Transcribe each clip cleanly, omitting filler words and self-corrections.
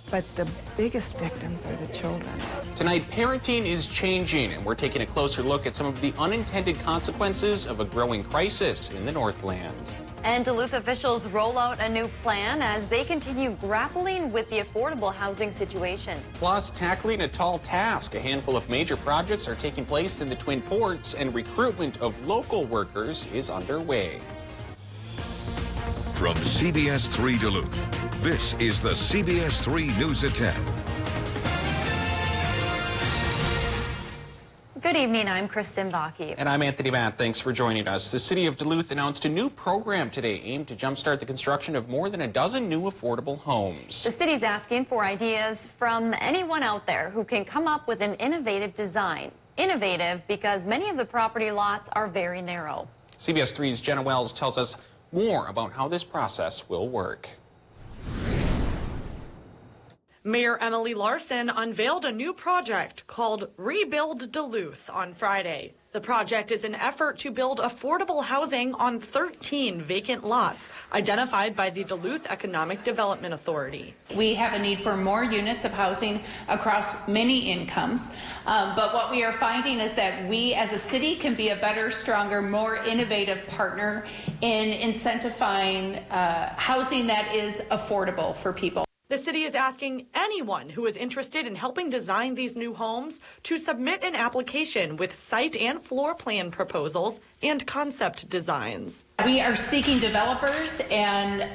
but the biggest victims are the children. Tonight, parenting is changing, and we're taking a closer look at some of the unintended consequences of a growing crisis in the Northland. And Duluth officials roll out a new plan as they continue grappling with the affordable housing situation. Plus, tackling a tall task. A handful of major projects are taking place in the Twin Ports, and recruitment of local workers is underway. From CBS3 Duluth, this is the CBS3 News at 10. Good evening, I'm Kristen Baki. And I'm Anthony Matt. Thanks for joining us. The city of Duluth announced a new program today aimed to jumpstart the construction of more than a dozen new affordable homes. The city's asking for ideas from anyone out there who can come up with an innovative design. Innovative because many of the property lots are very narrow. CBS 3's Jenna Wells tells us more about how this process will work. Mayor Emily Larson unveiled a new project called Rebuild Duluth on Friday. The project is an effort to build affordable housing on 13 vacant lots identified by the Duluth Economic Development Authority. We have a need for more units of housing across many incomes, but what we are finding is that we as a city can be a better, stronger, more innovative partner in incentivizing housing that is affordable for people. The city is asking anyone who is interested in helping design these new homes to submit an application with site and floor plan proposals and concept designs. We are seeking developers and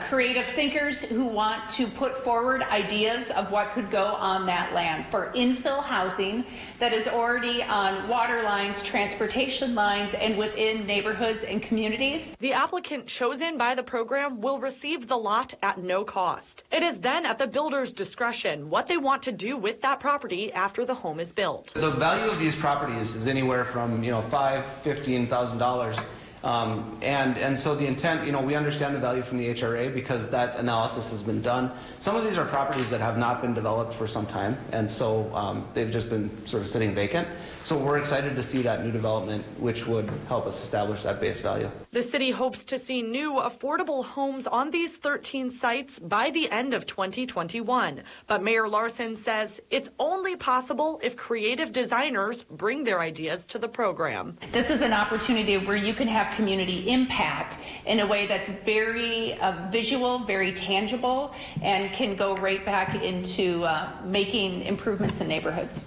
creative thinkers who want to put forward ideas of what could go on that land for infill housing that is already on water lines, transportation lines, and within neighborhoods and communities. The applicant chosen by the program will receive the lot at no cost. It is then at the builder's discretion what they want to do with that property after the home is built. The value of these properties is anywhere from $5,000, $15,000. And so the intent, we understand the value from the HRA because that analysis has been done. Some of these are properties that have not been developed for some time, and so they've just been sort of sitting vacant. So we're excited to see that new development, which would help us establish that base value. The city hopes to see new affordable homes on these 13 sites by the end of 2021. But Mayor Larson says it's only possible if creative designers bring their ideas to the program. This is an opportunity where you can have community impact in a way that's very visual, very tangible, and can go right back into making improvements in neighborhoods.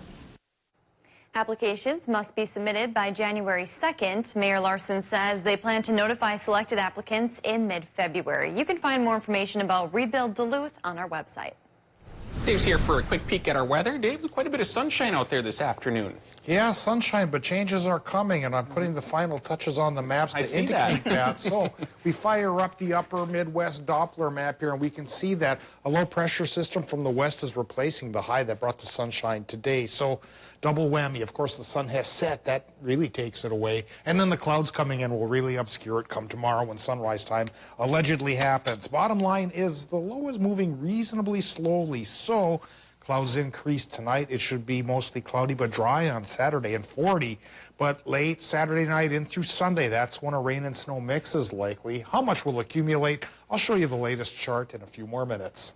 Applications must be submitted by January 2nd. Mayor Larson says they plan to notify selected applicants in mid-February. You can find more information about Rebuild Duluth on our website. Dave's here for a quick peek at our weather. Dave, quite a bit of sunshine out there this afternoon. Yeah, sunshine, but changes are coming, and I'm putting the final touches on the maps to indicate that. So we fire up the upper Midwest Doppler map here, and we can see that a low-pressure system from the west is replacing the high that brought the sunshine today. So double whammy. Of course, the sun has set. That really takes it away. And then the clouds coming in will really obscure it come tomorrow when sunrise time allegedly happens. Bottom line is the low is moving reasonably slowly. So clouds increase tonight. It should be mostly cloudy but dry on Saturday and 40. But late Saturday night in through Sunday, that's when a rain and snow mix is likely. How much will accumulate? I'll show you the latest chart in a few more minutes.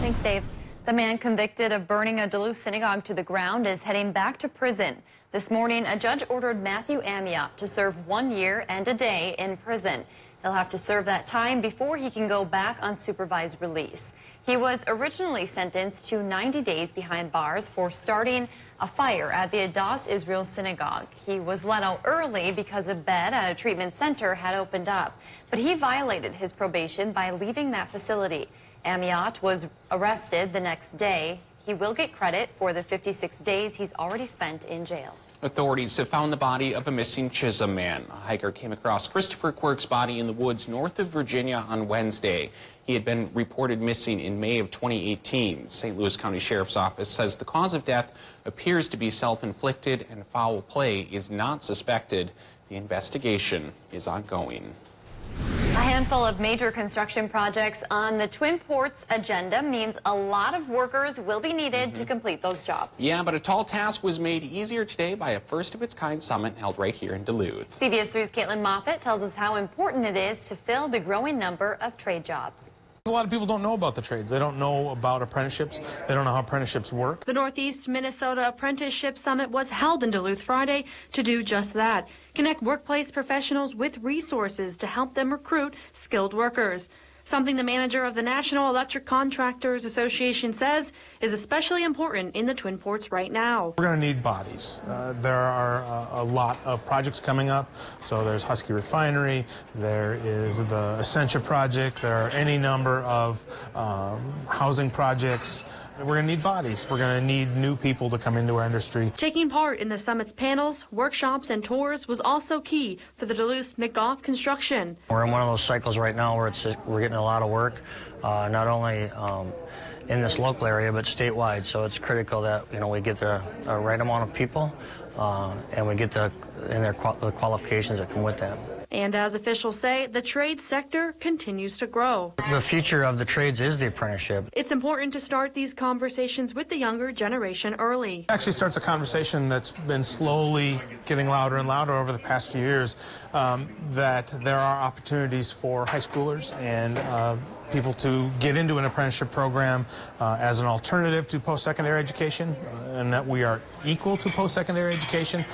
Thanks, Dave. The man convicted of burning a Duluth synagogue to the ground is heading back to prison. This morning, a judge ordered Matthew Amiot to serve 1 year and a day in prison. He'll have to serve that time before he can go back on supervised release. He was originally sentenced to 90 days behind bars for starting a fire at the Adas Israel Synagogue. He was let out early because a bed at a treatment center had opened up, but he violated his probation by leaving that facility. Amiot was arrested the next day. He will get credit for the 56 days he's already spent in jail. Authorities have found the body of a missing Chisholm man. A hiker came across Christopher Quirk's body in the woods north of Virginia on Wednesday. He had been reported missing in May of 2018. St. Louis County Sheriff's Office says the cause of death appears to be self-inflicted and foul play is not suspected. The investigation is ongoing. A handful of major construction projects on the Twin Ports agenda means a lot of workers will be needed to complete those jobs. Yeah, but a tall task was made easier today by a first-of-its-kind summit held right here in Duluth. CBS3's Caitlin Moffitt tells us how important it is to fill the growing number of trade jobs. A lot of people don't know about the trades. They don't know about apprenticeships. They don't know how apprenticeships work. The Northeast Minnesota Apprenticeship Summit was held in Duluth Friday to do just that. Connect workplace professionals with resources to help them recruit skilled workers. Something the manager of the National Electric Contractors Association says is especially important in the Twin Ports right now. We're going to need bodies. There are a lot of projects coming up. So there's Husky Refinery, there is the Essentia project, there are any number of housing projects. We're going to need bodies. We're going to need new people to come into our industry. Taking part in the summit's panels, workshops, and tours was also key for the Duluth McGough construction. We're in one of those cycles right now where we're getting a lot of work, not only in this local area but statewide. So it's critical that we get the right amount of people and we get the qualifications that come with that. And as officials say, the trade sector continues to grow. The future of the trades is the apprenticeship. It's important to start these conversations with the younger generation early. It actually starts a conversation that's been slowly getting louder and louder over the past few years, that there are opportunities for high schoolers and people to get into an apprenticeship program as an alternative to post-secondary education, and that we are equal to post-secondary education.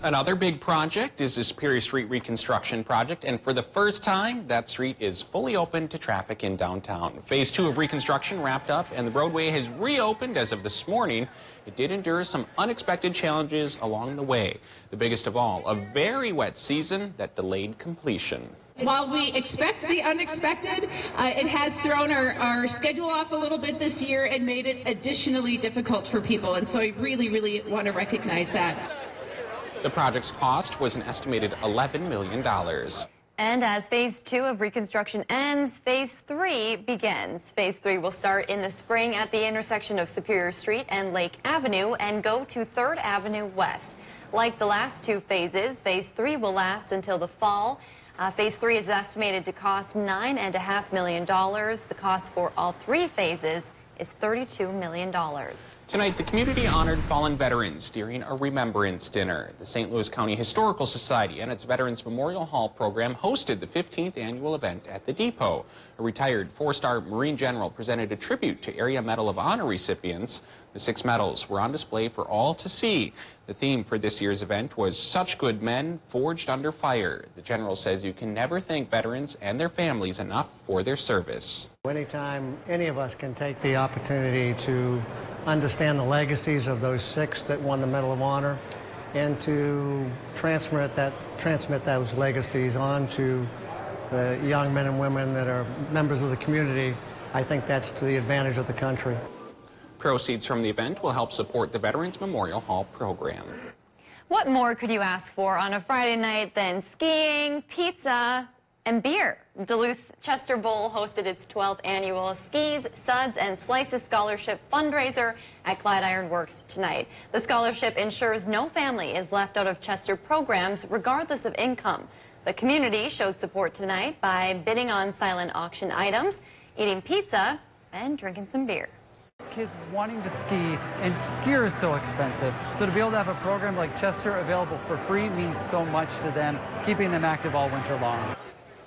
Another big project is the Superior Street reconstruction project, and for the first time, that street is fully open to traffic in downtown. Phase 2 of reconstruction wrapped up, and the roadway has reopened as of this morning. It did endure some unexpected challenges along the way. The biggest of all, a very wet season that delayed completion. While we expect the unexpected, it has thrown our schedule off a little bit this year and made it additionally difficult for people, and so I really, really want to recognize that. The project's cost was an estimated $11 million. And as Phase 2 of reconstruction ends, Phase 3 begins. Phase 3 will start in the spring at the intersection of Superior Street and Lake Avenue and go to 3rd Avenue West. Like the last two phases, Phase 3 will last until the fall. Phase 3 is estimated to cost $9.5 million. The cost for all three phases is $32 million. Tonight, the community honored fallen veterans during a remembrance dinner. The St. Louis County Historical Society and its Veterans Memorial Hall program hosted the 15th annual event at the Depot. A retired 4-star Marine general presented a tribute to Area Medal of Honor recipients. The 6 medals were on display for all to see. The theme for this year's event was Such Good Men Forged Under Fire. The general says you can never thank veterans and their families enough for their service. Anytime any of us can take the opportunity to understand the legacies of those 6 that won the Medal of Honor and to transmit those legacies on to the young men and women that are members of the community, I think that's to the advantage of the country. Proceeds from the event will help support the Veterans Memorial Hall program. What more could you ask for on a Friday night than skiing, pizza, and beer? Duluth's Chester Bowl hosted its 12th annual Skis, Suds, and Slices Scholarship fundraiser at Clyde Iron Works tonight. The scholarship ensures no family is left out of Chester programs regardless of income. The community showed support tonight by bidding on silent auction items, eating pizza, and drinking some beer. Kids wanting to ski, and gear is so expensive. So to be able to have a program like Chester available for free means so much to them, keeping them active all winter long.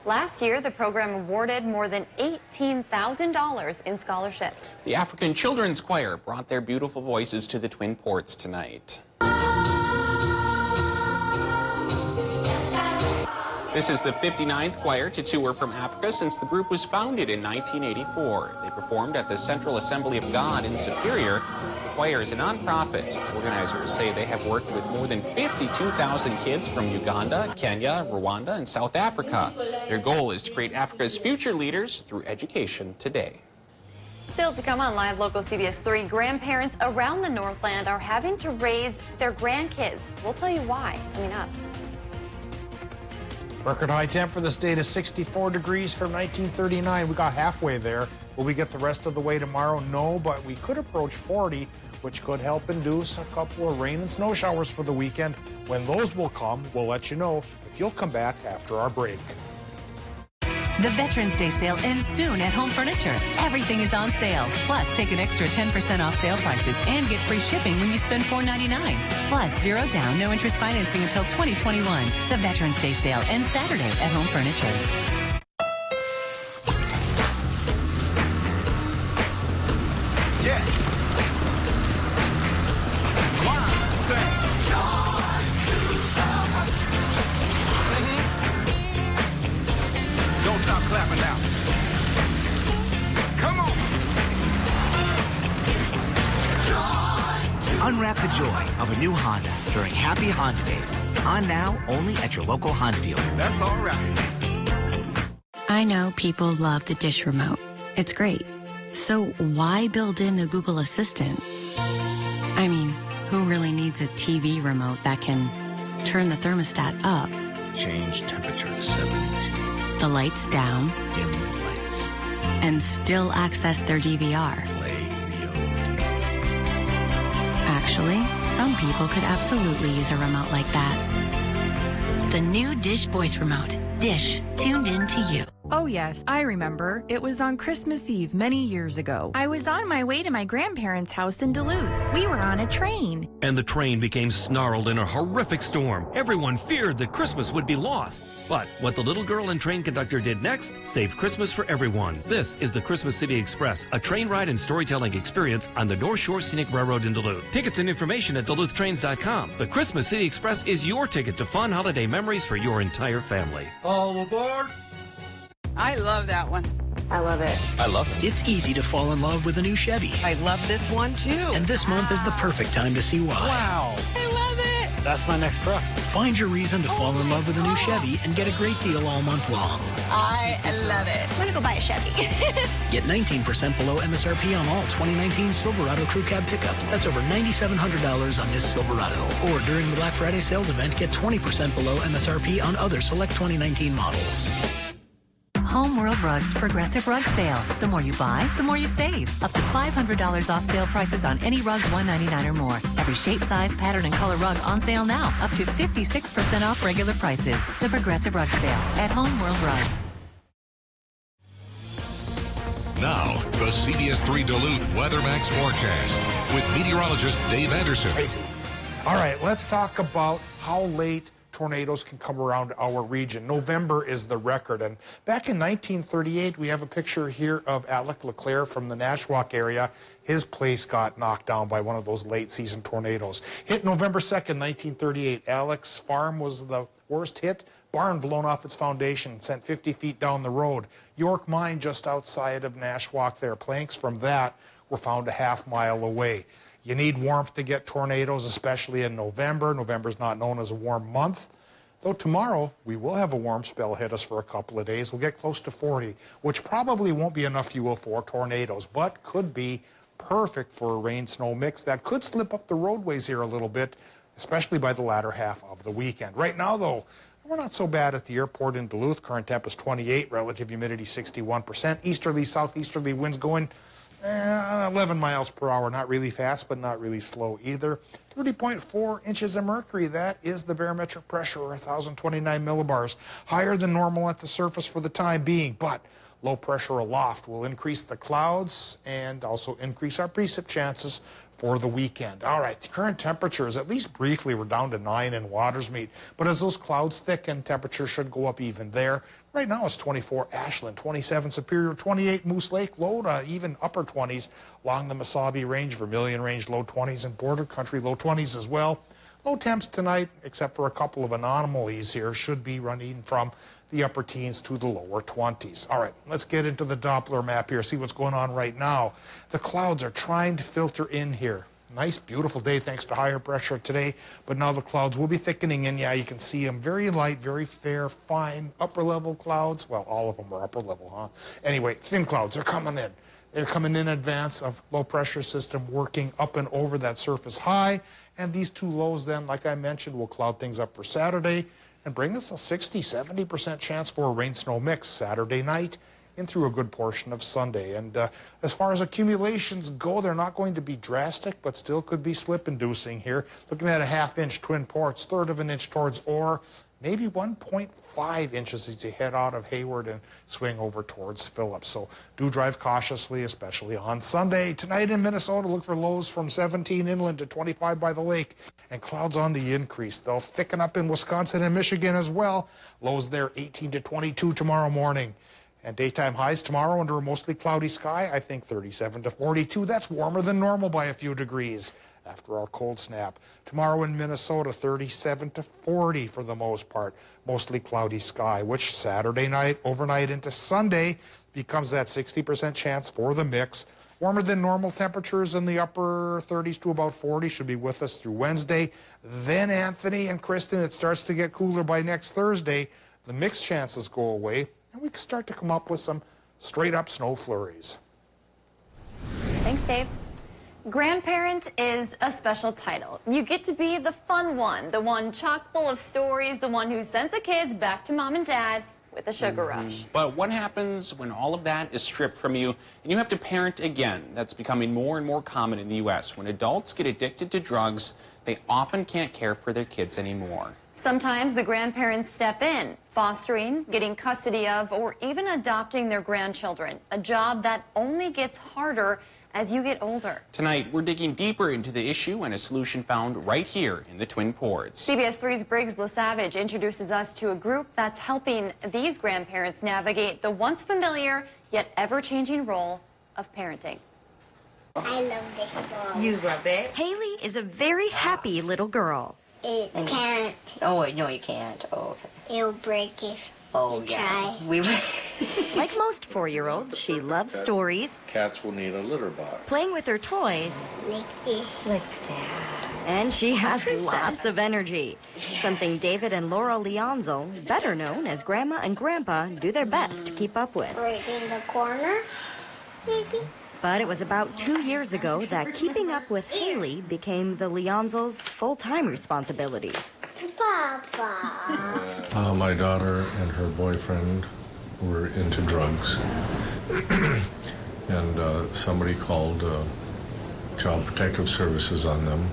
Last year, the program awarded more than $18,000 in scholarships. The African Children's Choir brought their beautiful voices to the Twin Ports tonight. This is the 59th choir to tour from Africa since the group was founded in 1984. They performed at the Central Assembly of God in Superior. The choir is a nonprofit. Organizers say they have worked with more than 52,000 kids from Uganda, Kenya, Rwanda, and South Africa. Their goal is to create Africa's future leaders through education today. Still to come on Live Local CBS 3, grandparents around the Northland are having to raise their grandkids. We'll tell you why coming up. Record high temp for this date is 64 degrees from 1939. We got halfway there. Will we get the rest of the way tomorrow? No, but we could approach 40, which could help induce a couple of rain and snow showers for the weekend. When those will come, we'll let you know if you'll come back after our break. The Veterans Day sale ends soon at Home Furniture. Everything is on sale. Plus, take an extra 10% off sale prices and get free shipping when you spend $4.99. Plus, 0 down, no interest financing until 2021. The Veterans Day sale ends Saturday at Home Furniture. Yes. One, say, joy to the Don't stop clapping now. Come on. Unwrap the joy of a new Honda during Happy Honda Days. On now, only at your local Honda dealer. That's all right. I know people love the dish remote. It's great. So why build in a Google Assistant? I mean, who really needs a TV remote that can turn the thermostat up? Change temperature to 72. The lights down. Dim the lights. And still access their DVR. Play Rio. Actually, some people could absolutely use a remote like that. The new Dish Voice Remote. Dish, tuned in to you. Oh yes, I remember. It was on Christmas Eve many years ago. I was on my way to my grandparents' house in Duluth. We were on a train. And the train became snarled in a horrific storm. Everyone feared that Christmas would be lost. But what the little girl and train conductor did next saved Christmas for everyone. This is the Christmas City Express, a train ride and storytelling experience on the North Shore Scenic Railroad in Duluth. Tickets and information at DuluthTrains.com. The Christmas City Express is your ticket to fun holiday memories for your entire family. All aboard. I love that one. I love it. I love it. It's easy to fall in love with a new Chevy. I love this one too. And this month is the perfect time to see why. Wow. I love it. That's my next truck. Find your reason to fall in love with a new Chevy and get a great deal all month long. I love it. I'm gonna go buy a Chevy. Get 19% below MSRP on all 2019 Silverado Crew Cab pickups. That's over $9,700 on this Silverado. Or during the Black Friday sales event, get 20% below MSRP on other select 2019 models. Home World Rugs Progressive Rug Sale. The more you buy, the more you save. Up to $500 off sale prices on any rug $199 or more. Every shape, size, pattern, and color rug on sale now. Up to 56% off regular prices. The Progressive Rug Sale at Home World Rugs. Now, the CBS3 Duluth WeatherMax forecast with meteorologist Dave Anderson. Crazy. All right, let's talk about how late tornadoes can come around our region. November is the record, and back in 1938, we have a picture here of Alec LeClaire from the Nashwauk area. His place got knocked down by one of those late season tornadoes. Hit November 2nd, 1938. Alec's farm was the worst hit. Barn blown off its foundation, sent 50 feet down the road. York Mine just outside of Nashwauk there. Planks from that were found a half-mile away. You need warmth to get tornadoes, especially in November. November's not known as a warm month. Though tomorrow, we will have a warm spell hit us for a couple of days. We'll get close to 40, which probably won't be enough fuel for tornadoes, but could be perfect for a rain-snow mix that could slip up the roadways here a little bit, especially by the latter half of the weekend. Right now, though, we're not so bad at the airport in Duluth. Current temp is 28, relative humidity 61%. Easterly, southeasterly winds going 11 miles per hour. Not really fast, but not really slow either. 30.4 inches of mercury. That is the barometric pressure, 1,029 millibars. Higher than normal at the surface for the time being, but low pressure aloft will increase the clouds and also increase our precip chances for the weekend. All right, the current temperatures, at least briefly, we're down to 9 in Watersmeet. But as those clouds thicken, temperature should go up even there. Right now it's 24 Ashland, 27 Superior, 28 Moose Lake, low to even upper 20s along the Mesabi Range, Vermilion Range, low 20s, and Border Country, low 20s as well. Low temps tonight, except for a couple of anomalies here, should be running from the upper teens to the lower 20s. All right, let's get into the Doppler map here, see what's going on right now. The clouds are trying to filter in here. Nice, beautiful day thanks to higher pressure today, but now the clouds will be thickening in. Yeah, you can see them. Very light, very fair, fine, upper-level clouds. Well, all of them are upper level, huh? Anyway, thin clouds are coming in. They're coming in advance of low-pressure system working up and over that surface high, and these two lows then, like I mentioned, will cloud things up for Saturday and bring us a 60-70% chance for a rain-snow mix Saturday night in through a good portion of Sunday. And as far as accumulations go, they're not going to be drastic, but still could be slip-inducing here. Looking at a half-inch Twin Ports, third of an inch towards Orr, maybe 1.5 inches as you head out of Hayward and swing over towards Phillips. So do drive cautiously, especially on Sunday. Tonight in Minnesota, look for lows from 17 inland to 25 by the lake, and clouds on the increase. They'll thicken up in Wisconsin and Michigan as well. Lows there 18 to 22 tomorrow morning. And daytime highs tomorrow under a mostly cloudy sky, I think 37 to 42. That's warmer than normal by a few degrees after our cold snap. Tomorrow in Minnesota, 37 to 40 for the most part. Mostly cloudy sky, which Saturday night, overnight into Sunday, becomes that 60% chance for the mix. Warmer than normal temperatures in the upper 30s to about 40 should be with us through Wednesday. Then, Anthony and Kristen, it starts to get cooler by next Thursday. The mix chances go away, and we can start to come up with some straight-up snow flurries. Thanks, Dave. Grandparent is a special title. You get to be the fun one, the one chock full of stories, the one who sends the kids back to mom and dad with a sugar rush. But what happens when all of that is stripped from you and you have to parent again? That's becoming more and more common in the U.S. When adults get addicted to drugs, they often can't care for their kids anymore. Sometimes the grandparents step in, fostering, getting custody of, or even adopting their grandchildren, a job that only gets harder as you get older. Tonight, we're digging deeper into the issue and a solution found right here in the Twin Ports. CBS3's Briggs LaSavage introduces us to a group that's helping these grandparents navigate the once familiar yet ever-changing role of parenting. I love this ball. You love it? Haley is a very happy little girl. It can't. Oh, no, you can't. Oh, okay. It'll break if Oh, you yeah. try. We were. Like most 4-year-olds, she loves stories, Cats will need a litter box. playing with her toys, Like this. Like that. and she has lots of energy. Something David and Laura Leonzel, better known as Grandma and Grandpa, do their best to keep up with. Right in the corner, maybe? But it was about 2 years ago that keeping up with Haley became the Leonzels' full-time responsibility. Papa. My daughter and her boyfriend were into drugs. And somebody called Child Protective Services on them,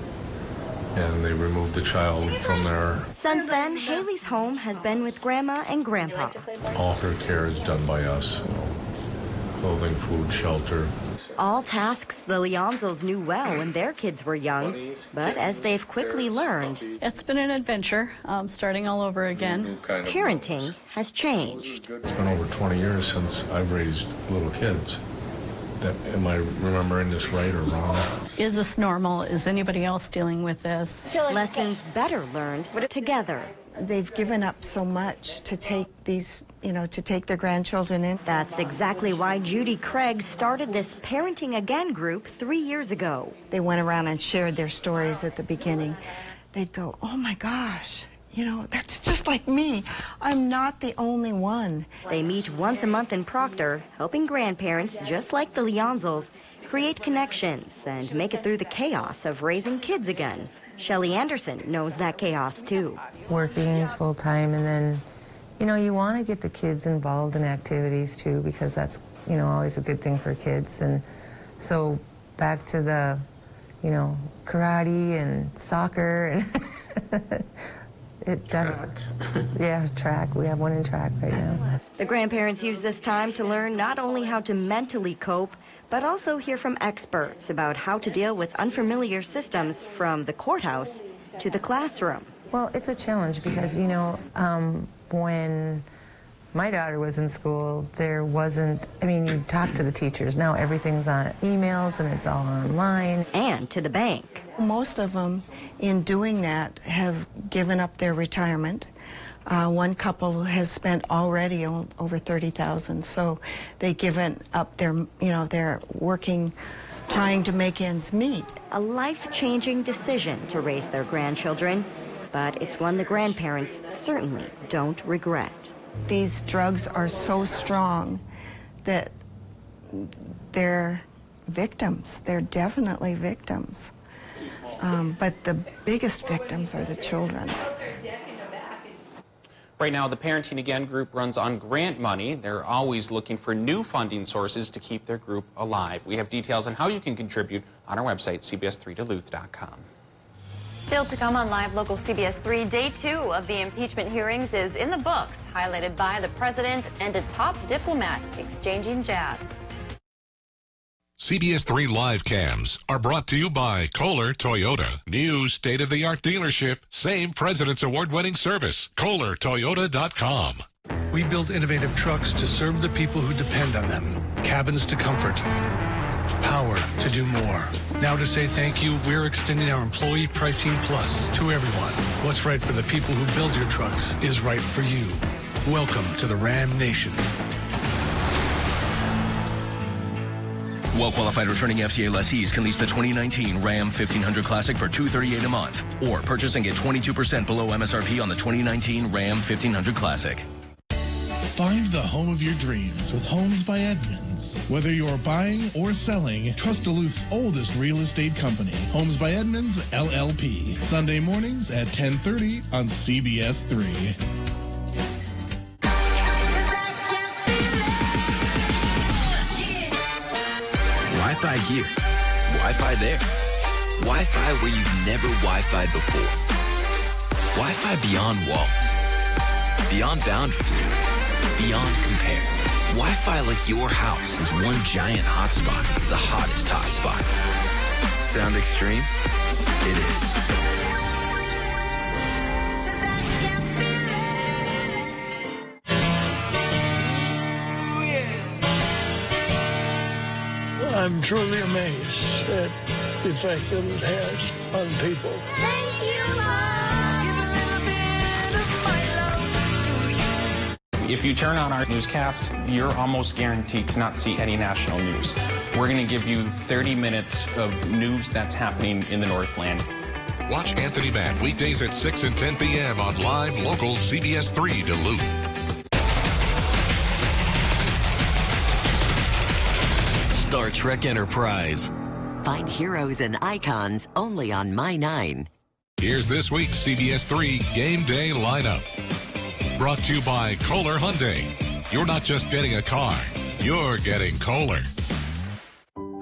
and they removed the child from there. Since then, Haley's home has been with Grandma and Grandpa. All her care is done by us. Clothing, food, shelter. All tasks the Leonzels knew well when their kids were young, but as they've quickly learned, it's been an adventure, starting all over again. Parenting has changed. It's been over 20 years since I've raised little kids. Am I remembering this right or wrong? Is this normal? Is anybody else dealing with this? Lessons better learned together. They've given up so much to take these, to take their grandchildren in. That's exactly why Judy Craig started this Parenting Again group 3 years ago. They went around and shared their stories at the beginning. They'd go, oh my gosh, that's just like me. I'm not the only one. They meet once a month in Proctor, helping grandparents just like the Leonzels create connections and make it through the chaos of raising kids again. Shelley Anderson knows that chaos too. Working full-time, and then, you want to get the kids involved in activities too, because that's, always a good thing for kids. And so back to the, karate and soccer and Track. Yeah, track. We have one in track right now. The grandparents use this time to learn not only how to mentally cope, but also hear from experts about how to deal with unfamiliar systems from the courthouse to the classroom. Well, it's a challenge because, when my daughter was in school, there wasn't, you talk to the teachers. Now everything's on emails and it's all online. And to the bank. Most of them, in doing that, have given up their retirement. One couple has spent already over $30,000, so they've given up their working, trying to make ends meet. A life-changing decision to raise their grandchildren, but it's one the grandparents certainly don't regret. These drugs are so strong that they're victims. They're definitely victims. But the biggest victims are the children. Right now, the Parenting Again group runs on grant money. They're always looking for new funding sources to keep their group alive. We have details on how you can contribute on our website, CBS3Duluth.com. Still to come on Live Local CBS 3, Day 2 of the impeachment hearings is in the books, highlighted by the president and a top diplomat exchanging jabs. CBS 3 live cams are brought to you by Kohler Toyota. New state-of-the-art dealership. Same President's Award-winning service. KohlerToyota.com. We build innovative trucks to serve the people who depend on them. Cabins to comfort. Power to do more. Now to say thank you, we're extending our Employee Pricing Plus to everyone. What's right for the people who build your trucks is right for you. Welcome to the Ram Nation. Well-qualified returning FCA lessees can lease the 2019 Ram 1500 Classic for $238 a month, or purchase and get 22% below MSRP on the 2019 Ram 1500 Classic. Find the home of your dreams with Homes by Edmunds. Whether you're buying or selling, trust Duluth's oldest real estate company, Homes by Edmunds, LLP. Sunday mornings at 10:30 on CBS 3. Wi-Fi here, Wi-Fi there, Wi-Fi where you've never Wi-Fi'd before. Wi-Fi beyond walls, beyond boundaries, beyond compare. Wi-Fi like your house is one giant hotspot, the hottest hotspot. Sound extreme? It is. I'm truly amazed at the effect that it has on people. Thank you, Mom. Give a little bit of my love to you. If you turn on our newscast, you're almost guaranteed to not see any national news. We're going to give you 30 minutes of news that's happening in the Northland. Watch Anthony Mack weekdays at 6 and 10 p.m. on Live Local CBS 3 Duluth. Star Trek Enterprise. Find heroes and icons only on My 9. Here's this week's CBS 3 Game Day lineup. Brought to you by Kohler Hyundai. You're not just getting a car, you're getting Kohler.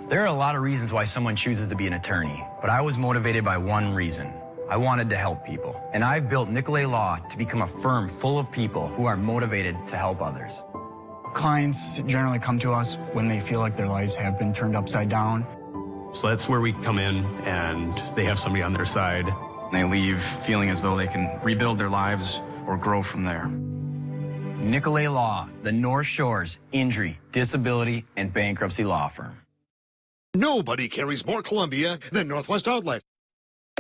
There are a lot of reasons why someone chooses to be an attorney, but I was motivated by one reason. I wanted to help people. And I've built Nicolay Law to become a firm full of people who are motivated to help others. Clients generally come to us when they feel like their lives have been turned upside down. So that's where we come in and they have somebody on their side. They leave feeling as though they can rebuild their lives or grow from there. Nicolay Law, the North Shore's injury, disability, and bankruptcy law firm. Nobody carries more Columbia than Northwest Outlet.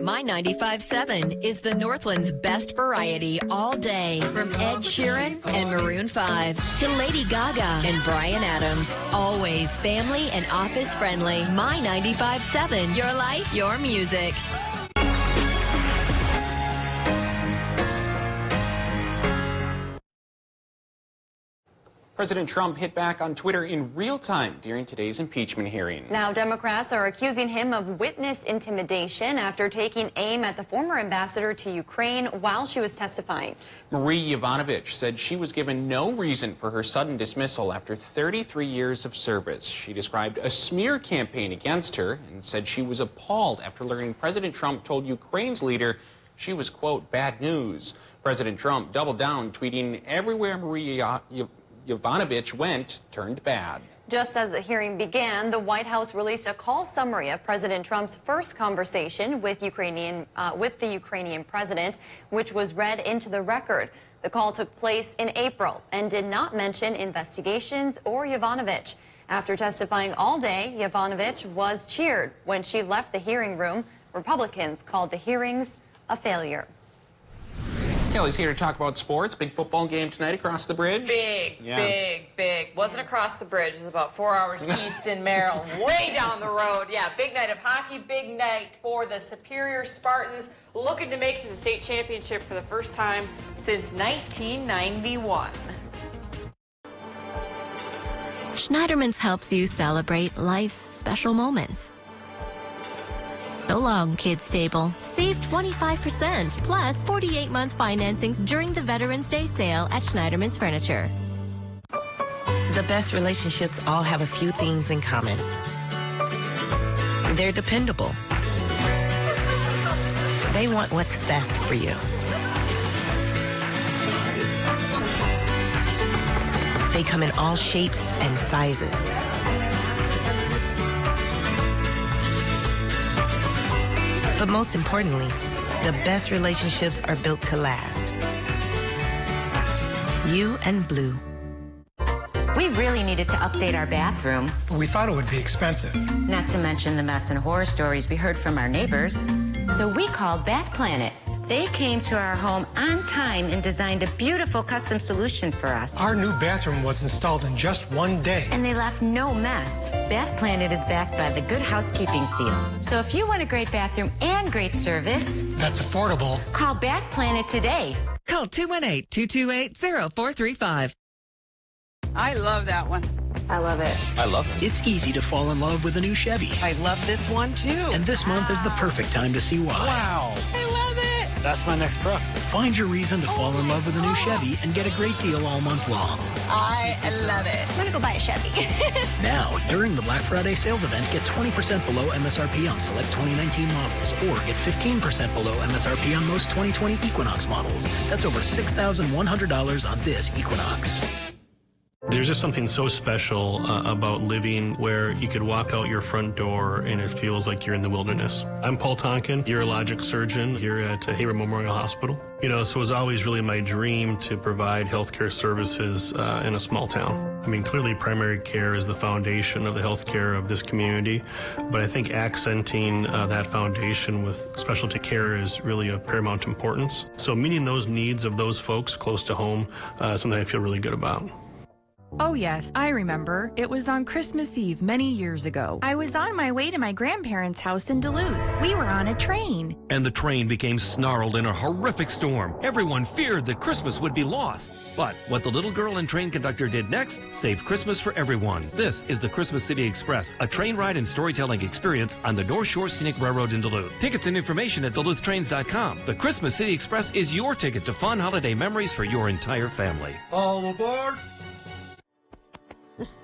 My 95.7 is the Northland's best variety all day. From Ed Sheeran and Maroon 5 to Lady Gaga and Bryan Adams. Always family and office friendly. My 95.7, your life, your music. President Trump hit back on Twitter in real time during today's impeachment hearing. Now, Democrats are accusing him of witness intimidation after taking aim at the former ambassador to Ukraine while she was testifying. Marie Yovanovitch said she was given no reason for her sudden dismissal after 33 years of service. She described a smear campaign against her and said she was appalled after learning President Trump told Ukraine's leader she was, quote, bad news. President Trump doubled down, tweeting, "Everywhere Marie Yovanovitch went turned bad." Just as the hearing began, the White House released a call summary of President Trump's first conversation with the Ukrainian president, which was read into the record. The call took place in April and did not mention investigations or Yovanovitch. After testifying all day, Yovanovitch was cheered when she left the hearing room. Republicans called the hearings a failure. Kelly's here to talk about sports. Big football game tonight across the bridge. Big. Wasn't across the bridge. It was about 4 hours east in Maryland, way down the road. Yeah, big night of hockey, big night for the Superior Spartans, looking to make it to the state championship for the first time since 1991. Schneiderman's helps you celebrate life's special moments. So long, Kids Stable. Save 25% plus 48-month financing during the Veterans Day sale at Schneiderman's Furniture. The best relationships all have a few things in common. They're dependable. They want what's best for you. They come in all shapes and sizes. But most importantly, the best relationships are built to last. You and Blue. We really needed to update our bathroom. But we thought it would be expensive. Not to mention the mess and horror stories we heard from our neighbors. So we called Bath Planet. They came to our home on time and designed a beautiful custom solution for us. Our new bathroom was installed in just one day. And they left no mess. Bath Planet is backed by the Good Housekeeping Seal. So if you want a great bathroom and great service, that's affordable. Call Bath Planet today. Call 218-228-0435. I love that one. I love it. I love it. It's easy to fall in love with a new Chevy. I love this one too. And this month is the perfect time to see why. Wow. I love it. That's my next truck. Find your reason to fall in love with a new Chevy and get a great deal all month long. I love it. I'm gonna go buy a Chevy. Now, during the Black Friday sales event, get 20% below MSRP on select 2019 models, or get 15% below MSRP on most 2020 Equinox models. That's over $6,100 on this Equinox. There's just something so special about living where you could walk out your front door and it feels like you're in the wilderness. I'm Paul Tonkin, urologic surgeon here at Hayward Memorial Hospital. You know, so it was always really my dream to provide healthcare services in a small town. I mean, clearly primary care is the foundation of the healthcare of this community, but I think accenting that foundation with specialty care is really of paramount importance. So meeting those needs of those folks close to home is something I feel really good about. Oh yes, I remember. It was on Christmas Eve many years ago. I was on my way to my grandparents' house in Duluth. We were on a train. And the train became snarled in a horrific storm. Everyone feared that Christmas would be lost. But what the little girl and train conductor did next saved Christmas for everyone. This is the Christmas City Express, a train ride and storytelling experience on the North Shore Scenic Railroad in Duluth. Tickets and information at DuluthTrains.com. The Christmas City Express is your ticket to fun holiday memories for your entire family. All aboard!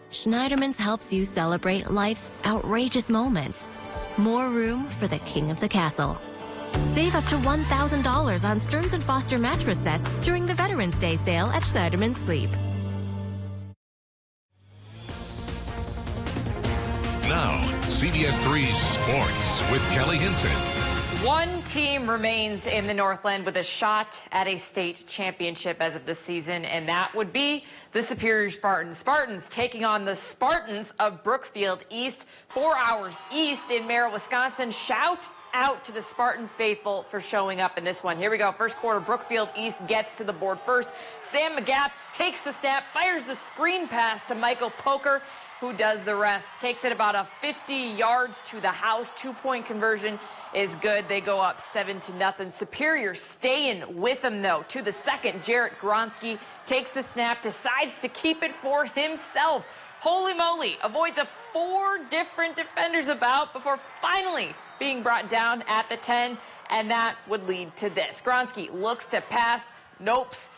Schneiderman's helps you celebrate life's outrageous moments. More room for the king of the castle. Save up to $1,000 on Stearns & Foster mattress sets during the Veterans Day sale at Schneiderman's Sleep. Now, CBS3 Sports with Kelly Hinson. One team remains in the Northland with a shot at a state championship as of this season, and that would be the Superior Spartans. Spartans taking on the Spartans of Brookfield East, 4 hours east in Merrill, Wisconsin. Shout out to the Spartan faithful for showing up in this one. Here we go. First quarter, Brookfield East gets to the board first. Sam McGath takes the snap, fires the screen pass to Michael Poker, who does the rest. Takes it about a 50 yards to the house. 2-point conversion is good. They go up 7-0. Superior staying with them, though. To the second, Jarrett Gronsky takes the snap, decides to keep it for himself. Holy moly, avoids 4 different defenders about before finally being brought down at the 10, and that would lead to this. Gronsky looks to pass, nopes,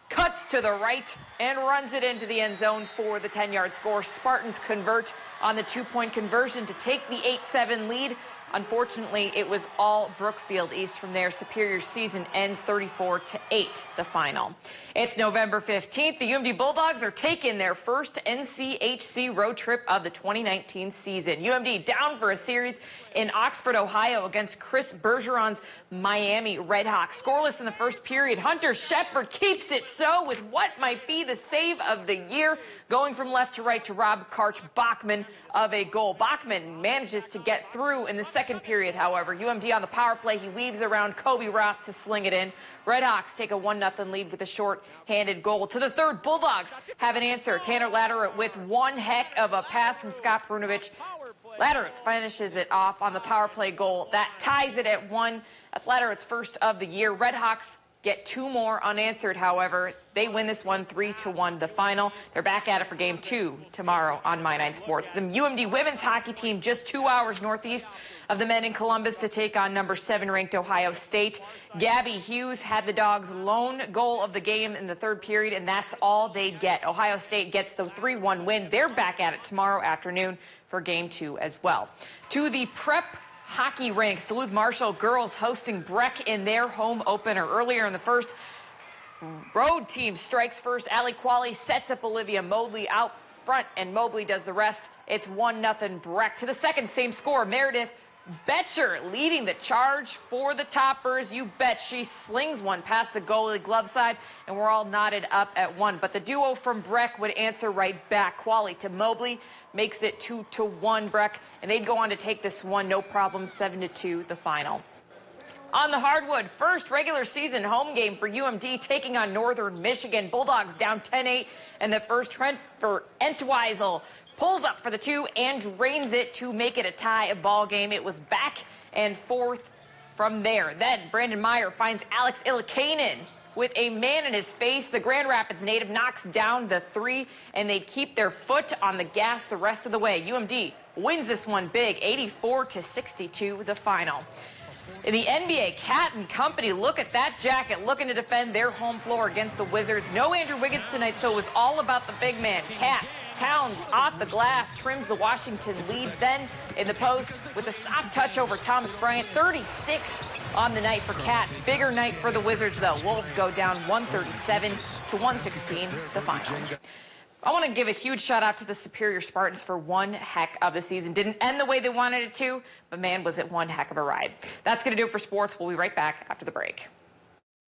cuts to the right, and runs it into the end zone for the 10-yard score. Spartans convert on the 2-point conversion to take the 8-7 lead. Unfortunately, it was all Brookfield East from there. Superior season ends 34-8, the final. It's November 15th. The UMD Bulldogs are taking their first NCHC road trip of the 2019 season. UMD down for a series in Oxford, Ohio against Chris Bergeron's Miami Redhawks. Scoreless in the first period. Hunter Shepard keeps it so with what might be the save of the year. Going from left to right to Rob Karch Bachman of a goal. Bachman manages to get through in the second period, however. UMD on the power play. He weaves around Kobe Roth to sling it in. Redhawks take a 1-0 lead with a short-handed goal. To the third, Bulldogs have an answer. Tanner Latterer with one heck of a pass from Scott Brunovich. Latterer finishes it off on the power play goal. That ties it at 1. That's Latterett's first of the year. Redhawks get 2 more unanswered. However, they win this one 3-1 the final. They're back at it for game 2 tomorrow on My 9 Sports. The UMD women's hockey team just 2 hours northeast of the men in Columbus to take on number 7 ranked Ohio State. Gabby Hughes had the Dogs' lone goal of the game in the 3rd period, and that's all they'd get. Ohio State gets the 3-1 win. They're back at it tomorrow afternoon for game 2 as well. To the prep hockey ranks, Duluth Marshall girls hosting Breck in their home opener. Earlier in the first, road team strikes first. Allie Qualley sets up Olivia Mobley out front, and Mobley does the rest. It's 1-0 Breck. To the second, same score, Meredith Betcher leading the charge for the Toppers. You bet she slings one past the goalie glove side, and we're all knotted up at 1. But the duo from Breck would answer right back. Qualley to Mobley makes it 2-1 Breck, and they'd go on to take this one, no problem, 7-2 the final. On the hardwood, first regular season home game for UMD taking on Northern Michigan. Bulldogs down 10-8, and the first Trent for Entwistle pulls up for the 2 and drains it to make it a tie ball game. It was back and forth from there. Then Brandon Meyer finds Alex Ilikainen with a man in his face. The Grand Rapids native knocks down the 3, and they keep their foot on the gas the rest of the way. UMD wins this one big, 84-62 the final. In the NBA, Cat and company, look at that jacket, looking to defend their home floor against the Wizards. No Andrew Wiggins tonight, so it was all about the big man. Cat, Towns off the glass, trims the Washington lead. Then in the post with a soft touch over Thomas Bryant, 36 on the night for Cat. Bigger night for the Wizards, though. Wolves go down 137-116, the final. I want to give a huge shout out to the Superior Spartans for one heck of a season. Didn't end the way they wanted it to, but man, was it one heck of a ride. That's going to do it for sports. We'll be right back after the break.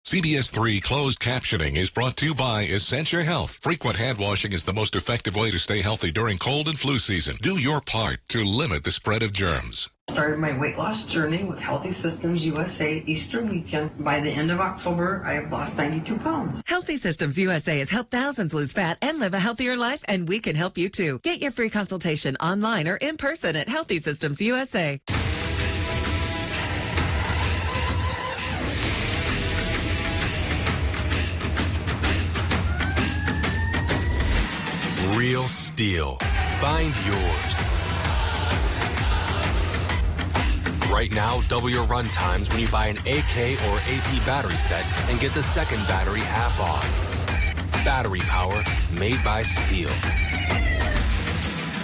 CBS3 closed captioning is brought to you by Essentia Health. Frequent hand washing is the most effective way to stay healthy during cold and flu season. Do your part to limit the spread of germs. Started my weight loss journey with Healthy Systems USA Easter weekend. By the end of October, I have lost 92 pounds. Healthy Systems USA has helped thousands lose fat and live a healthier life, and we can help you too. Get your free consultation online or in person at Healthy Systems USA. Real steel. Find yours. Right now, double your run times when you buy an AK or AP battery set and get the second battery half off. Battery power made by steel.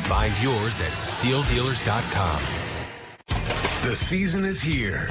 Find yours at steeldealers.com. The season is here.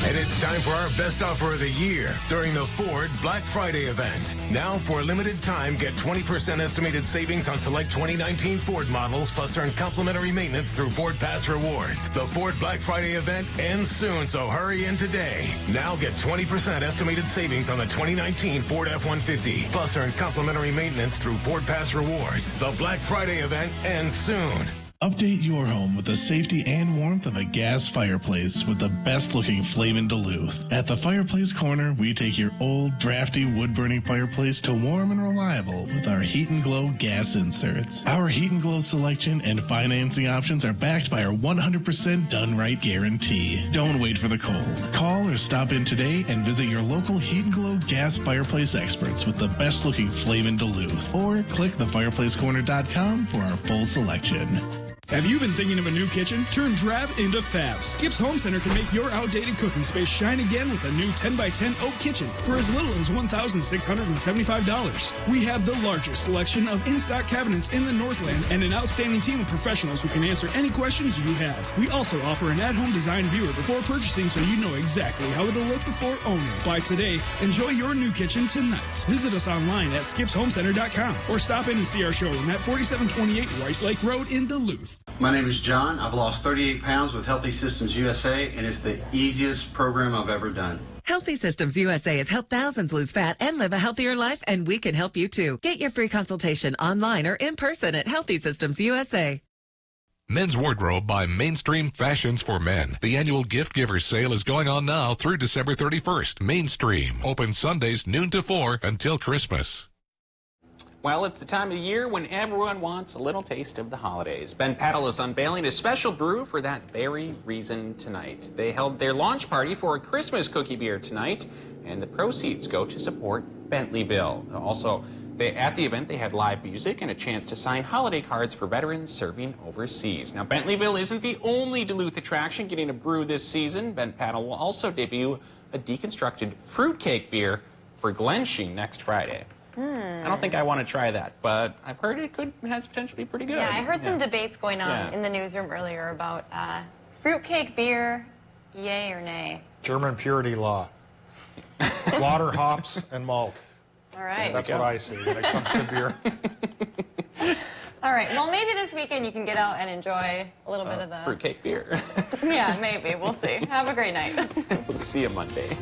And it's time for our best offer of the year during the Ford Black Friday event. Now, for a limited time, get 20% estimated savings on select 2019 Ford models, plus earn complimentary maintenance through Ford Pass Rewards. The Ford Black Friday event ends soon, so hurry in today. Now get 20% estimated savings on the 2019 Ford F-150, plus earn complimentary maintenance through Ford Pass Rewards. The Black Friday event ends soon. Update your home with the safety and warmth of a gas fireplace with the best-looking flame in Duluth. At the Fireplace Corner, we take your old, drafty, wood-burning fireplace to warm and reliable with our Heat and Glow gas inserts. Our Heat and Glow selection and financing options are backed by our 100% done-right guarantee. Don't wait for the cold. Call or stop in today and visit your local Heat and Glow gas fireplace experts with the best-looking flame in Duluth. Or click thefireplacecorner.com for our full selection. Have you been thinking of a new kitchen? Turn drab into fab. Skip's Home Center can make your outdated cooking space shine again with a new 10x10 oak kitchen for as little as $1,675. We have the largest selection of in-stock cabinets in the Northland and an outstanding team of professionals who can answer any questions you have. We also offer an at-home design viewer before purchasing, so you know exactly how it'll look before owning. Buy today. Enjoy your new kitchen tonight. Visit us online at skipshomecenter.com or stop in and see our showroom at 4728 Rice Lake Road in Duluth. My name is John. I've lost 38 pounds with Healthy Systems USA, and it's the easiest program I've ever done. Healthy Systems USA has helped thousands lose fat and live a healthier life, and we can help you too. Get your free consultation online or in person at Healthy Systems USA. Men's Wardrobe by Mainstream Fashions for Men. The annual Gift Giver sale is going on now through December 31st. Mainstream. Open Sundays noon to 4 until Christmas. Well, it's the time of the year when everyone wants a little taste of the holidays. Ben Paddle is unveiling a special brew for that very reason tonight. They held their launch party for a Christmas cookie beer tonight, and the proceeds go to support Bentleyville. Also, at the event, they had live music and a chance to sign holiday cards for veterans serving overseas. Now, Bentleyville isn't the only Duluth attraction getting a brew this season. Ben Paddle will also debut a deconstructed fruitcake beer for Glensheen next Friday. I don't think I want to try that, but I've heard it has potential to be pretty good. Yeah, I heard some debates going on in the newsroom earlier about fruitcake beer, yay or nay? German purity law. Water, hops, and malt. All right. That's what I see when it comes to beer. All right. Well, maybe this weekend you can get out and enjoy a little bit of the fruitcake beer. Yeah, maybe. We'll see. Have a great night. We'll see you Monday.